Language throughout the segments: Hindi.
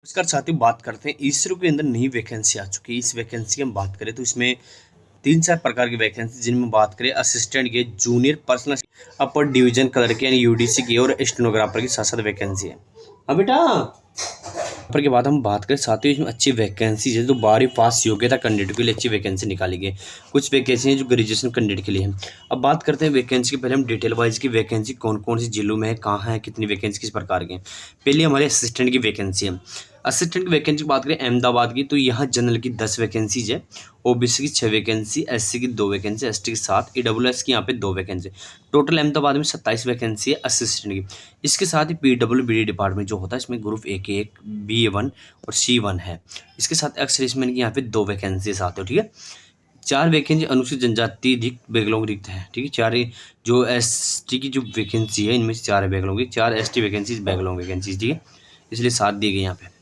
नमस्कार साथियों, बात करते हैं इसरो के अंदर नई वैकेंसी आ चुकी है। इस वैकेंसी की हम बात करें तो इसमें 3-4 प्रकार की वैकेंसी, जिनमें बात करें असिस्टेंट की, junior personal, upper division clerk की यानी यूडीसी की और स्टेनोग्राफर की 7-7 वैकेंसी है। हाँ बेटा, पर के बाद हम बात करें साथियों, इसमें अच्छी वैकेंसी है तो 12वीं पास योग्यता कैंडिडेट के लिए अच्छी वैकेंसी निकाली गई। कुछ वैकेंसी है जो ग्रेजुएशन कैंडिडेट के लिए है। अब बात करते हैं वैकेंसी के पहले हम डिटेल वाइज की वैकेंसी कौन कौन सी जिलों में है, कहाँ है, कितनी वैकेंसी किस प्रकार की है। पहले हमारे असिस्टेंट की वैकेंसी है। असिस्टेंट की वैकेंसी की बात करें अहमदाबाद की, तो यहाँ जनरल की 10 वैकेंसीज है, ओबीसी की 6 वैकेंसी, एससी की 2 वैकेंसी, एसटी की 7, ईडब्ल्यूएस की यहाँ पे 2 वैकेंसी। टोटल अहमदाबाद में 27 वैकेंसी है असिस्टेंट की। इसके साथ ही पीडब्ल्यूबीडी डिपार्टमेंट जो होता है, इसमें ग्रुप ए के 1, BA1 और C1 है। इसके साथ एक्स-सर्विसमैन की यहाँ पे 2 वैकेंसी आते हो, ठीक है। 4 वैकेंसी अनुसूचित जनजाति रिक्त बैकलॉग रिक्त है, ठीक है। 4 जो एसटी की जो वैकेंसी है, इनमें से 4 है बैकलॉग की, 4 एसटी वैकेंसीज बैकलॉग वैकेंसीज, ठीक है। इसलिए 7 दी गई यहाँ पे।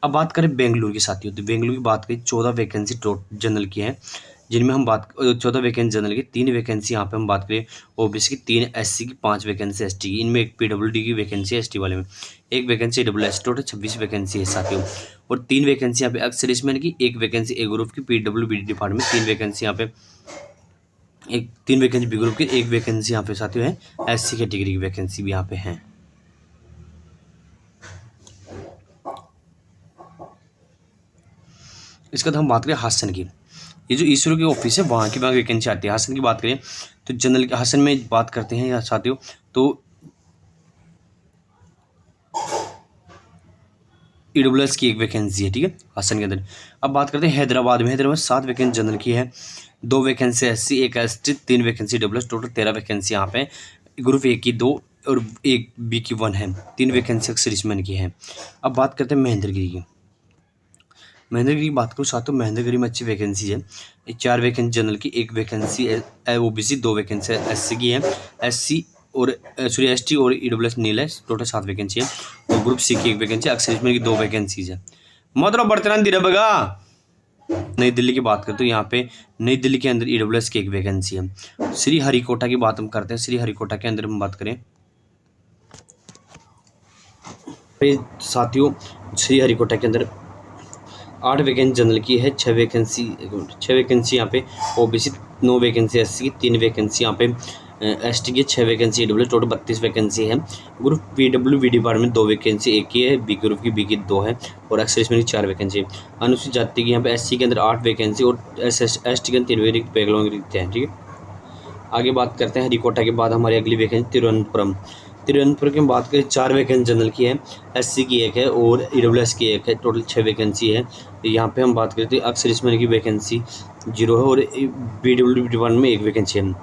अब बात करें बेंगलुरु की साथियों, तो बेंगलुरु की बात करें 14 वैकेंसी जनरल की है, जिनमें हम बात 14 वैकेंसी जनरल की, 3 वैकेंसी यहाँ पे हम बात करें ओबीसी की, 3 एससी की, 5 वैकेंसी एसटी की। इनमें एक पीडब्ल्यूडी की वैकेंसी है एसटी वाले में, एक वैकेंसी डब्ल्यूएस। टोटल 26 वैकेंसी है साथियों। और 3 वैकेंसी यहाँ पे एक्स सर्विसमैन की, 1 वैकेंसी ए ग्रुप की, पीडब्ल्यूबीडी डिपार्टमेंट, 3 वैकेंसी यहाँ पे, 3 वैकेंसी बी ग्रुप की, 1 वैकेंसी यहाँ पे साथियों है एससी कैटेगरी की वैकेंसी भी यहाँ पे है। इसके बाद हम बात करें हासन की, ये जो इसरो की ऑफिस है वहाँ की वैकेंसी आती है। हासन की बात करें तो जनरल हासन में बात करते हैं यहाँ साथियों, तो ईडब्ल्यूएस की 1 वैकेंसी है, ठीक है, हासन के अंदर। अब बात करते हैं हैदराबाद में। हैदराबाद में 7 वैकेंसी जनरल की है, 2 vacancy SC, 1 ST, 3 vacancy WS. Total 13 vacancy यहाँ पे। ग्रुप ए की 2 और 1 बी की 1 है, 3 वैकेंसी एक्स-सर्विसमैन की है। अब बात करते हैं महेंद्रगिरी की। महेंद्रगिरी की बात करूँ साथियों, महेंद्रगिरी में अच्छी वैकेंसी है। 4 वैकेंसी जनरल की, 1 वैकेंसी ओबीसी, 2 वैकेंसी एससी की है, एससी और सॉरी एसटी और ईडब्ल्यूएस नील है। टोटल 7 वैकेंसी है। और ग्रुप सी की 1 वैकेंसी, एक्स-सर्विसमैन की 2 वैकेंसीज है। मतलब बर्तन धीरे बगा। नई दिल्ली की बात करें तो यहाँ पे नई दिल्ली के अंदर ईडब्ल्यूएस की 1 वैकेंसी है। श्री हरिकोटा की बात हम करते हैं। श्री हरिकोटा के अंदर हम बात करें साथियों, श्री हरिकोटा के अंदर 8 वैकेंसी जनरल की है, 6 वैकेंसी यहाँ पे ओबीसी, 9 वैकेंसी एससी की, 3 वैकेंसी यहाँ पे एसटी की, 6 वैकेंसी ईडब्ल्यू। टोटल 32 वैकेंसी है। ग्रुप पीडब्ल्यूबी डिपार्टमेंट 2 वैकेंसी एक की है, बी ग्रुप की, बी की 2 है, और एक्स-सर्विसमैन की 4 वैकेंसी है। अनुसूचित जाति की यहाँ पे एससी के अंदर 8 वैकेंसी और एसटी के अंदर 3 रिक्त बैकलॉग रिक्त है, ठीक है। आगे बात करते हैं हरिकोटा के बाद हमारी अगली वैकेंसी तिरुवनंतपुरम। तिरुवनंतपुरम की बात करें 4 वैकेंसी जनरल की है, एससी की 1 है और ईडब्ल्यूएस की 1 है। टोटल 6 वैकेंसी है। यहाँ पे हम बात करते हैं एक्स-सर्विसमैन की वैकेंसी 0 है और पीडब्ल्यूडी डिपार्टमेंट में 1 वैकेंसी है।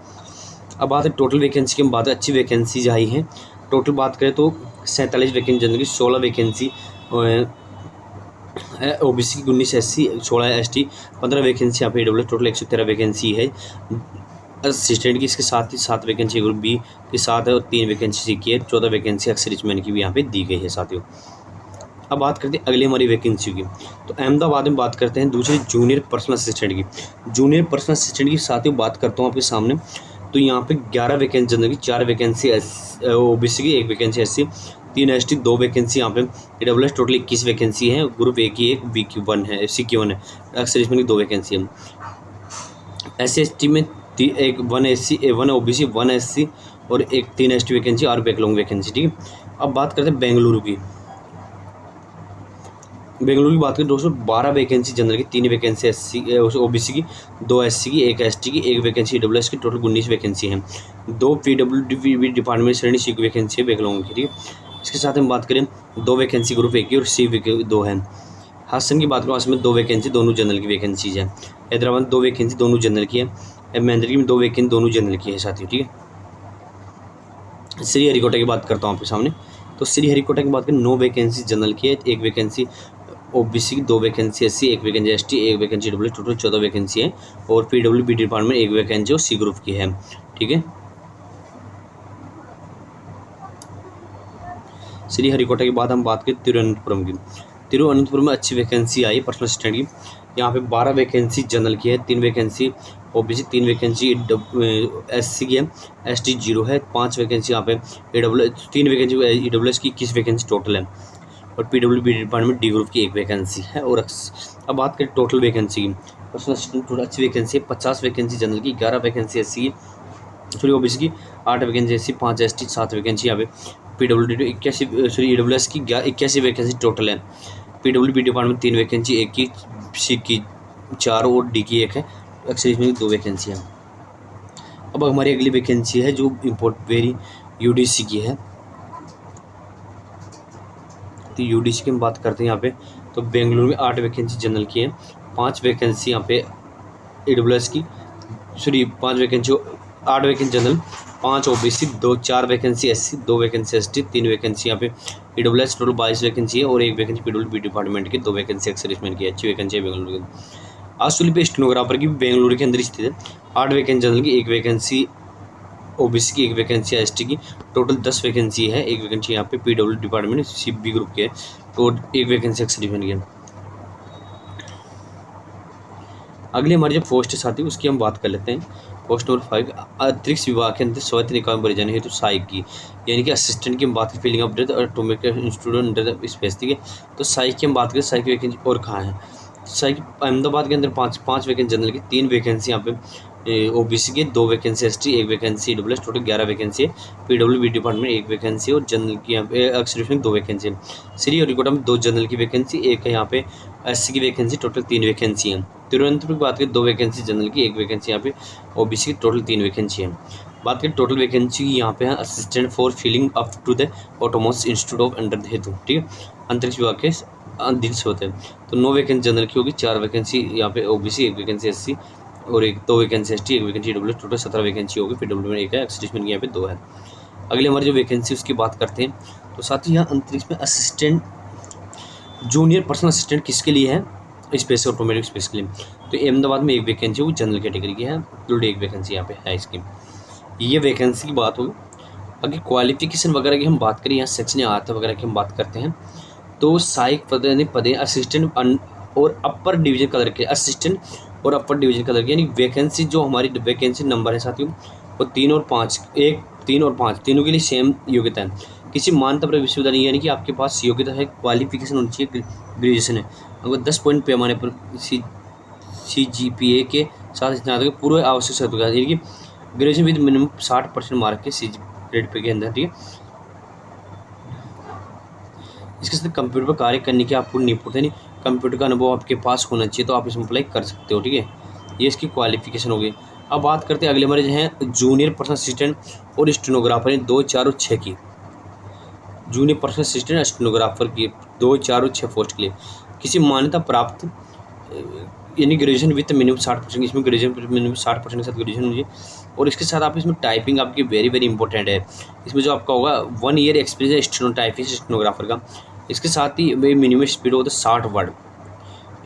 अब बात है टोटल वैकेंसी की, हम बात अच्छी वैकेंसीज आई हैं। टोटल बात करें तो 47 वैकेंसी जनरल की, 16 वैकेंसी ओबीसी की, 19 एससी, 16 एसटी, 15 वैकेंसी यहाँ पे ईडब्ल्यूएस। टोटल 113 वैकेंसी है असिस्टेंट की। इसके साथ ही 7 वैकेंसी ग्रुप बी के साथ है और 3 वैकेंसी सी की है। 14 वैकेंसी एक्स-सर्विसमैन की भी यहाँ पे दी गई है साथियों। अब बात करते हैं अगली हमारी वैकेंसी की, तो अहमदाबाद में बात करते हैं दूसरी जूनियर पर्सनल असिस्टेंट की। जूनियर पर्सनल असिस्टेंट की साथियों बात करता हूँ आपके सामने, तो यहाँ पे 11 वैकेंसी जनरल की, 4 वैकेंसी ओबीसी की, 1 वैकेंसी एससी, 3 एसटी, 2 वैकेंसी यहाँ पे ईडब्ल्यूएस। टोटल 21 वैकेंसी है। ग्रुप ए की 1, बी की 1 है, सी की 1 है, एक्स-सर्विसमैन की 2 वैकेंसी है। SC/ST में 1 एससी, 1 ओबीसी, 1 एससी और 3 एसटी वैकेंसी और बैकलॉग वैकेंसी, ठीक है। अब बात करते हैं बेंगलुरु की। बेंगलुरु की बात करें दोस्तों, 12 वैकेंसी जनरल की, 3 वैकेंसी एससी ओबीसी की, 2 एससी की, 1 एसटी की, 1 वैकेंसी ईडब्ल्यूएस की। टोटल 19 वैकेंसी है। 2 पीडब्ल्यूडी डिपार्टमेंट श्रेणी सी की वैकेंसी है बैकलॉग की, ठीक है। इसके साथ हम बात करें 2 वैकेंसी ग्रुप ए की और सी की 2 है। हासन की बात करूँ, हासन में 2 वैकेंसी दोनों जनरल की वैकेंसीज है। हैदराबाद में 2 वैकेंसी दोनों जनरल की है। महेंद्रगिरी में 2 वैकेंसी दोनों जनरल की है साथियों, ठीक है। श्री हरिकोटा की बात करता हूँ आपके सामने, तो श्री हरिकोटा की बात करें 9 वैकेंसी जनरल की है, 1 वैकेंसी ओबीसी की, 2 vacancy SC, 1 vacancy ST, 1 vacancy W. Total 14 vacancy है। और पीडब्ल्यूबी डिपार्टमेंट 1 वैकेंसी और सी ग्रुप की है, ठीक है। श्री हरिकोटा के बाद हम बात करें तिरुवनंतपुरम की। तिरुवनंतपुरम में अच्छी वैकेंसी आई पर्सनल असिस्टेंट की। यहाँ पे 12 वैकेंसी जनरल की है, 3 वैकेंसी ओबीसी, 3 वैकेंसी एससी की है, एसटी 0 है, 5 वैकेंसी यहाँ पे ईडब्ल्यू, 3 वैकेंसी ईडब्ल्यूएस की, 21 वैकेंसी टोटल है। और पीडब्ल्यूडी डिपार्टमेंट डी ग्रुप की एक वैकेंसी है। और अब बात करें टोटल वैकेंसी की, पर्सनल असिस्टेंट टोटल अच्छी वैकेंसी है 50 वैकेंसी जनरल की, 11 वैकेंसी एससी की, सॉरी ओबीसी की, 8 वैकेंसी एससी, 5 एसटी, 7 वैकेंसी यहाँ पे पीडब्ल्यूडी 81, सॉरी ईडब्ल्यूएस की 81 वैकेंसी टोटल है। पीडब्ल्यूडी डिपार्टमेंट 3 वैकेंसी, एक की, सी की 4 और डी की 1 है, एक्सर्विस में 2 वैकेंसी है। अब हमारी अगली वैकेंसी है जो वेरी यूडीसी की है। तो यूडीसी की हम बात करते हैं यहाँ पे, तो बेंगलुरु में 8 वैकेंसी जनरल की है, 5 वैकेंसी यहाँ पे ईडब्ल्यूएस की, sorry 5 vacancy, 8 vacancy general, 5 OBC, 4 vacancy SC, 2 vacancy ST, 3 vacancy यहाँ पे ईडब्ल्यूएस, टोटल 22 वैकेंसी है, और 1 वैकेंसी पीडब्ल्यूडी डिपार्टमेंट की, 2 वैकेंसी एक्स-सर्विसमैन की, अच्छी वैकेंसी है बेंगलुरु की। आजकल पे स्टेनोग्राफर की बेंगलुरु के अंदर स्थित है, 8 वैकेंसी जनरल की, 1 वैकेंसी ओबीसी की, 1 वैकेंसी एसटी की, टोटल 10 वैकेंसी है, 1 वैकेंसी यहाँ पे पीडब्ल्यूडी डिपार्टमेंट सीबी ग्रुप के है, तो 1 वैकेंसी एक्स-सर्विसमैन की है। अगली हमारी जो पोस्ट है साथी उसकी हम बात कर लेते हैं। पोस्ट नंबर 5, अंतरिक्ष विभाग के अंदर स्वायत्त निकाय में भरे जाने हेतु सहायक की, यानी कि असिस्टेंट की हम बात करें, फील्डिंग ऑपरेटर और ऑटोमेटिक इंस्ट्रूमेंट अंडर स्पेस, ठीक है। तो सहायक की हम बात करें, सहायक की वैकेंसी और कहाँ है, सहायक अहमदाबाद के अंदर 5 वैकेंसी जनरल की, 3 वैकेंसी यहाँ पे ओबीसी के, 2 vacancy ST, 1 vacancy EWS, total 11 vacancy है। पीडब्ल्यूडी डिपार्टमेंट 1 वैकेंसी और जनरल की यहाँ पे एक्स-सर्विसमैन 2 वैकेंसी है। श्रीहरिकोटा में 2 जनरल की वैकेंसी, 1 है यहाँ पे एससी की वैकेंसी, टोटल 3 वैकेंसी है। तिरुवनंतपुरम की बात करें, 2 वैकेंसी जनरल की, 1 वैकेंसी यहाँ पे ओबीसी की, टोटल 3 वैकेंसी है। बात करें टोटल वैकेंसी यहाँ पे है assistant for filling up to the autonomous institute of under हेतु, ठीक है, अंतरिक्ष विभाग के अधीन से होते हैं। तो 9 वैकेंसी जनरल की होगी, 4 वैकेंसी यहाँ पे ओबीसी, 1 वैकेंसी एससी और 2 vacancy ST, 1 vacancy EWS, total 17 vacancy होगी। पीडब्ल्यू में 1 है, एक्स-सर्विसमैन की यहाँ पे 2 है। अगले हमारी जो वैकेंसी उसकी बात करते हैं, तो साथ ही यहाँ अंतरिक्ष में असिस्टेंट जूनियर पर्सनल असिस्टेंट किसके लिए है, स्पेस ऑटोमेटिक स्पेस के लिए। तो अहमदाबाद में 1 वैकेंसी वो जनरल कैटेगरी की है, टोटल 1 वैकेंसी यहाँ पे है इसकी। ये वैकेंसी की बात होगी। अगर क्वालिफिकेशन वगैरह की हम बात करें, यहाँ सेक्शन या आर्थ वगैरह की हम बात करते हैं, तो सहायक पदे असिस्टेंट और अपर डिवीजन कलर के, असिस्टेंट और अपर डिवीजन कलर के, यानी वैकेंसी जो हमारी वैकेंसी नंबर है साथियों वो 3 और 5, 1, 3 और 5 तीनों के लिए सेम योग्यता है। किसी मान्यता प्राप्त विश्वविद्यालय, यानी कि आपके पास योग्यता है, क्वालिफिकेशन होनी चाहिए, ग्रेजुएशन है, अगर 10 पॉइंट पैमाने पर CGPA के साथ स्नातक पूर्व आवश्यक सर्टिफिकेट, यानी कि ग्रेजुएशन विद मिनिमम 60% मार्क के CGPA के अंदर, ठीक है। इसके साथ कंप्यूटर पर कार्य करने की आपको निपुणता, यानी कंप्यूटर का अनुभव आपके पास होना चाहिए, तो आप इसमें अप्लाई कर सकते हो, ठीक है। ये इसकी क्वालिफिकेशन हो गई। अब बात करते हैं अगले हमारे जो हैं जूनियर पर्सनल असिस्टेंट और स्टेनोग्राफर 2, 4 और 6 की। जूनियर पर्सनल असिस्टेंट और स्टेनोग्राफर की 2, 4 और 6 पोस्ट के लिए किसी मान्यता प्राप्त, यानी ग्रेजुएशन विथ मिनिमम 60%, इसमें ग्रेजुएशन मिनिमम 60% के साथ ग्रेजुएशन होगी। और इसके साथ आप इसमें टाइपिंग आपकी वेरी वेरी इंपॉर्टेंट है। इसमें जो आपका होगा 1 ईयर एक्सपीरियंस है स्टेनोटाइपिंग स्टेनोग्राफर का। इसके साथ ही मिनिमम स्पीड होता है 60 वर्ड,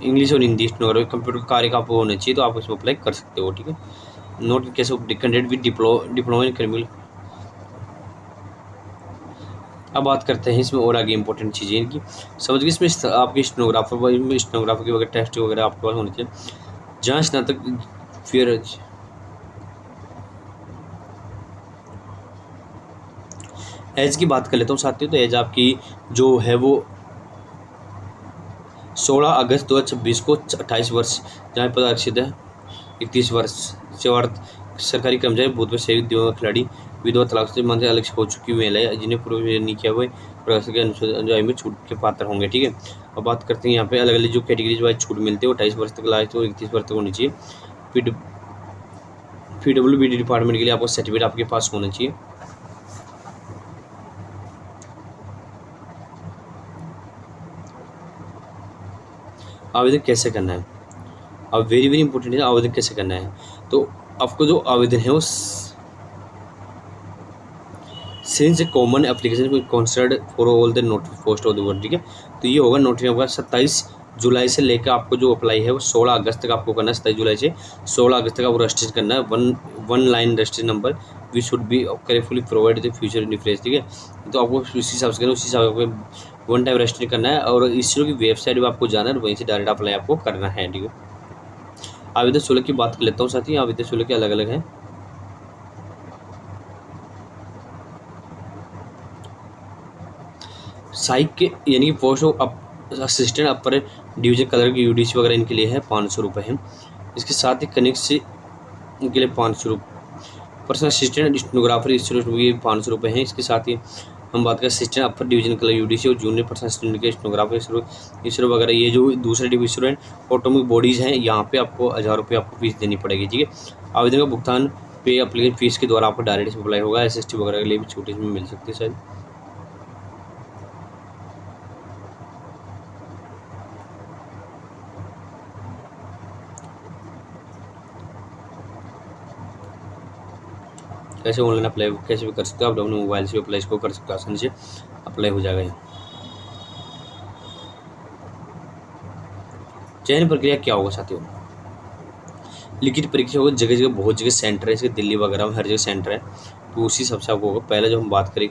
इंग्लिश और हिंदी स्टेनोग्राफर, कंप्यूटर कार्य का आपको होना चाहिए, तो आप इसमें अप्लाई कर सकते हो, ठीक है। Note in case of candidate with diploma in criminal. अब बात करते हैं इसमें और आगे इंपॉर्टेंट चीज़ें इनकी समझ गए। इसमें आपके स्टेनोग्राफर की वगैरह टेस्ट वगैरह आपके पास होने चाहिए। जहाँ स्नातक फिर एज की बात कर लेता हूँ साथियों, तो एज आपकी जो है वो 16 अगस्त 2026 को 28 वर्ष, जहाँ पर आरक्षित है 31 वर्ष से अर्थ सरकारी कर्मचारी, भूतपूर्व सैनिक, दिव्यांग खिलाड़ी, विधवा, तलाक से मंत्र अलग हो चुकी महिलाएं जिन्हें पूर्व नहीं किया हुआ प्रशासन के अनुसार में छूट के पात्र होंगे, ठीक है। अब बात करते हैं यहाँ पे अलग अलग जो कैटेगरीज वाइज छूट मिलती है वो 28 वर्ष तक लास्ट तो 31 वर्ष तक होनी चाहिए। PWBD डिपार्टमेंट के लिए आपको सर्टिफिकेट आपके पास होना चाहिए। आवेदन कैसे करना है, अब वेरी वेरी इंपॉर्टेंट है, आवेदन कैसे करना है। तो आपको जो आवेदन है वो since A common application considered for all the note post of the word, ठीक है। तो ये होगा नोटिस होगा 27 जुलाई से लेकर आपको जो अप्लाई है वो 16 अगस्त तक आपको करना है। 27 जुलाई से 16 अगस्त तक आपको रजिस्ट्रेशन करना है। Online registration number we should be carefully provide the future difference, ठीक है। तो आपको उसी हिसाब से करना, उसी हिसाब से वन टाइम रजिस्ट्रेशन करना है और इसरो की वेबसाइट पर आपको जाना है, वहीं से डायरेक्ट अप्लाई आपको करना है, ठीक है। आवेदन शुल्क की बात कर लेता हूँ साथ ही, आवेदन शुल्क अलग अलग है। सहायक के यानी कि post of assistant upper division colour की यूडीसी वगैरह इनके लिए है 500 रुपये है। इसके साथ ही कनेक्ट से इनके लिए 500 रुपये। पर्सनल असिस्टेंट स्टेनोग्राफर ये 500 रुपये हैं। इसके साथ ही हम बात करें assistant upper division colour UDC और जूनियर पर्सनल असिस्टेंट के स्टेनोग्राफर इसरो वगैरह, ये जो दूसरे डिवीजन हैं ऑटोमेटिक बॉडीज़ हैं, यहाँ पे आपको 1000 रुपये आपको फीस देनी पड़ेगी। ठीक है, आवेदन का भुगतान पे एप्लीकेशन फीस के द्वारा आपको डायरेक्ट अप्लाई होगा। SST वगैरह के लिए भी छूट इसमें मिल सकती है शायद। कैसे ऑनलाइन अप्लाई कैसे भी कर सकते हो आप, अपने मोबाइल से अप्लाई इसको कर सकते हो, आसानी से अप्लाई हो जाएगा। चयन प्रक्रिया क्या होगा साथियों? लिखित परीक्षा होगा, जगह जगह बहुत जगह सेंटर है, इसके दिल्ली वगैरह में हर जगह सेंटर है, तो उसी हिसाब से आपको होगा। पहले जो हम बात करें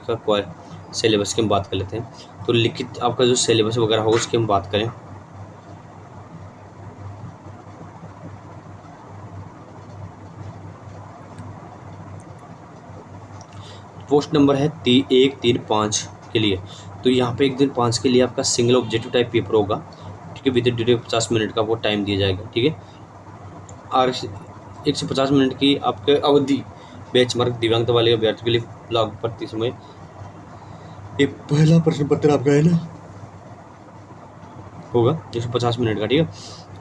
सिलेबस की हम बात कर लेते हैं। तो लिखित आपका जो सिलेबस वगैरह होगा उसकी हम बात करें, पोस्ट नंबर है 135 के लिए। तो यहाँ पे 1-5 के लिए आपका सिंगल ऑब्जेक्टिव टाइप पेपर होगा। ठीक है, विद ड्यूरेशन 50 मिनट का वो टाइम दिया जाएगा। ठीक है, और 150 मिनट की आपके अवधि बेंचमार्क दिव्यांगता वाले अभ्यर्थी के लिए लागू पड़ती समय ये पहला प्रश्न पत्र आपका है ना होगा 150 मिनट का। ठीक है,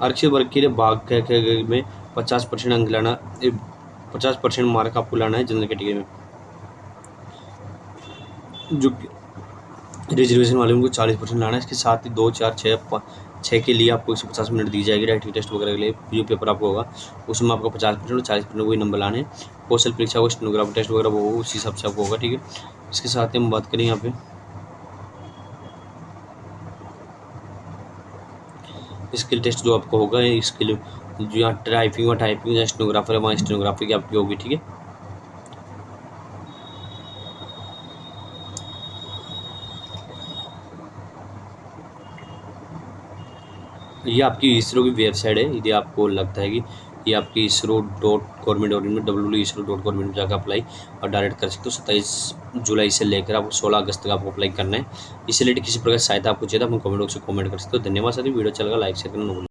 आरक्षित वर्ग के लिए भाग में 50% अंक लाना, 50% मार्क आपको लाना है जनरल कैटेगरी में। जो रिजर्वेशन वाले उनको 40% लाना है। इसके साथ ही 2, 4, 6 के लिए आपको 150 मिनट दी जाएगी। राइटिंग टेस्ट वगैरह के लिए जो पेपर आपको होगा उसमें आपको 50% और 40% वही नंबर लाने हैं। कौशल परीक्षा को स्टेनोग्राफी टेस्ट वगैरह वो उसी हिसाब से आपको होगा। ठीक है, इसके साथ ही हम बात करें यहाँ पे स्किल टेस्ट जो आपको होगा, स्किल जो यहाँ टाइपिंग या स्टेनोग्राफर है वहाँ स्टेनोग्राफी की आपकी होगी। ठीक है, ये आपकी इसरो की वेबसाइट है। यदि आपको लगता है कि ये आपकी isro.government.in www.isro.government में जाकर अप्लाई और डायरेक्ट कर सकते हो। 27 जुलाई से लेकर आपको 16 अगस्त तक आपको अप्लाई करना है। इससे रिलेटेड किसी प्रकार की सहायता आपको चाहिए तो आप कमेंट बॉक्स में कमेंट कर सकते हो। धन्यवाद साथी, वीडियो अच्छा लगा लाइक शेयर करना न भूलें।